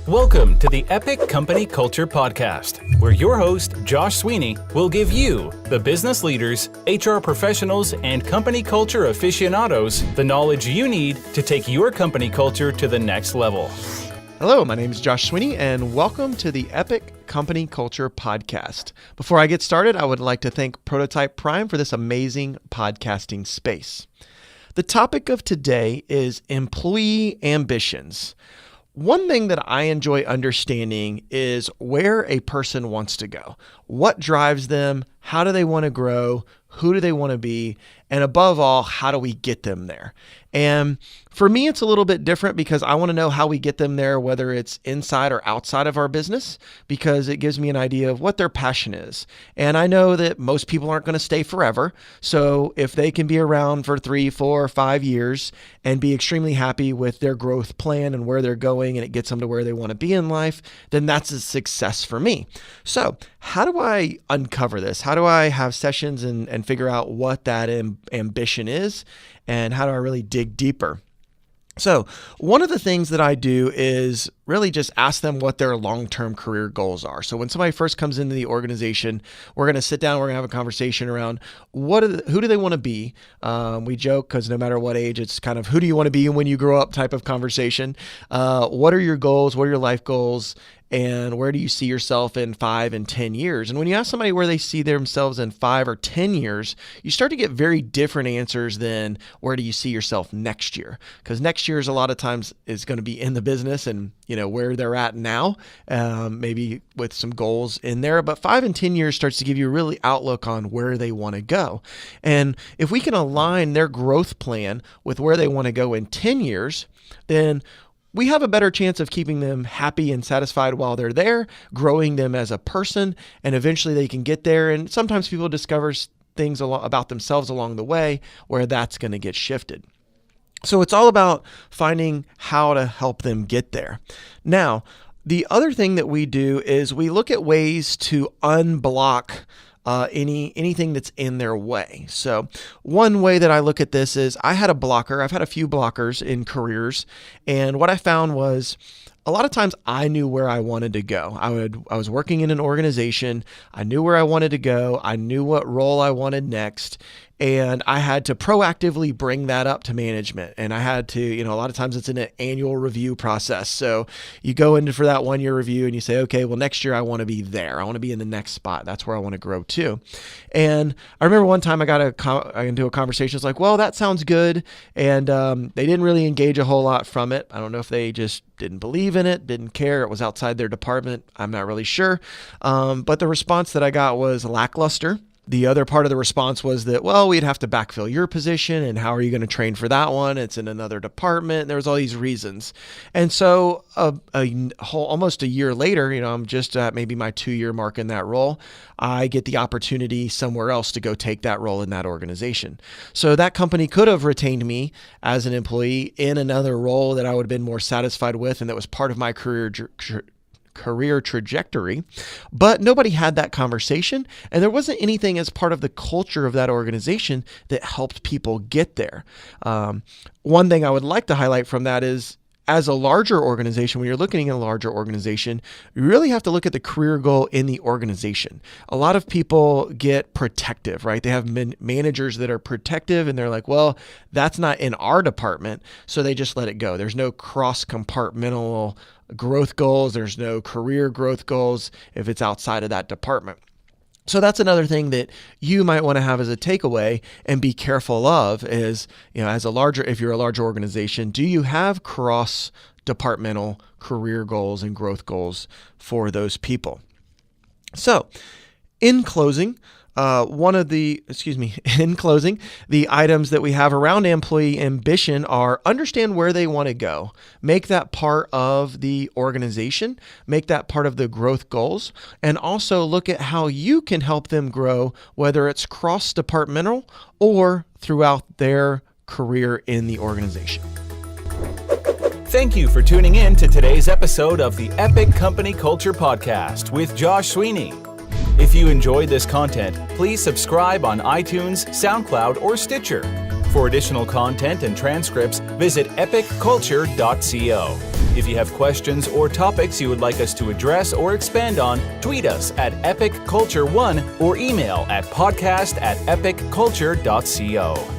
Welcome to the Epic Company Culture Podcast, where your host, Josh Sweeney, will give you, the business leaders, HR professionals, and company culture aficionados, the knowledge you need to take your company culture to the next level. Hello, my name is Josh Sweeney, and welcome to the Epic Company Culture Podcast. Before I get started, I would like to thank Prototype Prime for this amazing podcasting space. The topic of today is employee ambitions. One thing that I enjoy understanding is where a person wants to go. What drives them? How do they want to grow? Who do they want to be? And above all, how do we get them there? And for me, it's a little bit different because I want to know how we get them there, whether it's inside or outside of our business, because it gives me an idea of what their passion is. And I know that most people aren't going to stay forever. So if they can be around for 3, 4, 5 years and be extremely happy with their growth plan and where they're going, and it gets them to where they want to be in life, then that's a success for me. So how do I uncover this? How do I have sessions and figure out what that ambition is? And how do I really dig deeper? So one of the things that I do is really just ask them what their long-term career goals are. So when somebody first comes into the organization, we're going to sit down, we're going to have a conversation around who do they want to be? We joke because no matter what age, it's kind of who do you want to be when you grow up type of conversation. What are your goals? What are your life goals? And where do you see yourself in 5 and 10 years? And when you ask somebody where they see themselves in 5 or 10 years, you start to get very different answers than where do you see yourself next year? Because next year is a lot of times is going to be in the business and where they're at now, maybe with some goals in there. But 5 and 10 years starts to give you a really outlook on where they want to go. And if we can align their growth plan with where they want to go in 10 years, then we have a better chance of keeping them happy and satisfied while they're there, growing them as a person, and eventually they can get there. And sometimes people discover things about themselves along the way where that's going to get shifted. So it's all about finding how to help them get there. Now, the other thing that we do is we look at ways to unblock anything that's in their way. So one way that I look at this is I had a blocker. I've had a few blockers in careers. And what I found was a lot of times I knew where I wanted to go. I was working in an organization. I knew where I wanted to go. I knew what role I wanted next. And I had to proactively bring that up to management. And I had to, a lot of times it's in an annual review process. So you go into for that 1-year review and you say, okay, well, next year I want to be there. I want to be in the next spot. That's where I want to grow to. And I remember one time I got into a conversation. It's like, well, that sounds good. And they didn't really engage a whole lot from it. I don't know if they just didn't believe in it, didn't care. It was outside their department. I'm not really sure. But the response that I got was lackluster. The other part of the response was that, well, we'd have to backfill your position, and how are you going to train for that one? It's in another department. There was all these reasons. And so almost a year later, I'm just at maybe my 2-year mark in that role. I get the opportunity somewhere else to go take that role in that organization. So that company could have retained me as an employee in another role that I would have been more satisfied with, and that was part of my career trajectory, but nobody had that conversation, and there wasn't anything as part of the culture of that organization that helped people get there. One thing I would like to highlight from that is, as a larger organization, when you're looking at a larger organization, you really have to look at the career goal in the organization. A lot of people get protective, right? They have managers that are protective, and they're like, well, that's not in our department, so they just let it go. There's no cross-compartmental growth goals. There's no career growth goals if it's outside of that department. So that's another thing that you might want to have as a takeaway and be careful of is, if you're a larger organization, do you have cross-departmental career goals and growth goals for those people? So in closing, the items that we have around employee ambition are understand where they want to go, make that part of the organization, make that part of the growth goals, and also look at how you can help them grow, whether it's cross-departmental or throughout their career in the organization. Thank you for tuning in to today's episode of the Epic Company Culture Podcast with Josh Sweeney. If you enjoyed this content, please subscribe on iTunes, SoundCloud, or Stitcher. For additional content and transcripts, visit epicculture.co. If you have questions or topics you would like us to address or expand on, tweet us at epicculture1 or email at podcast@epicculture.co.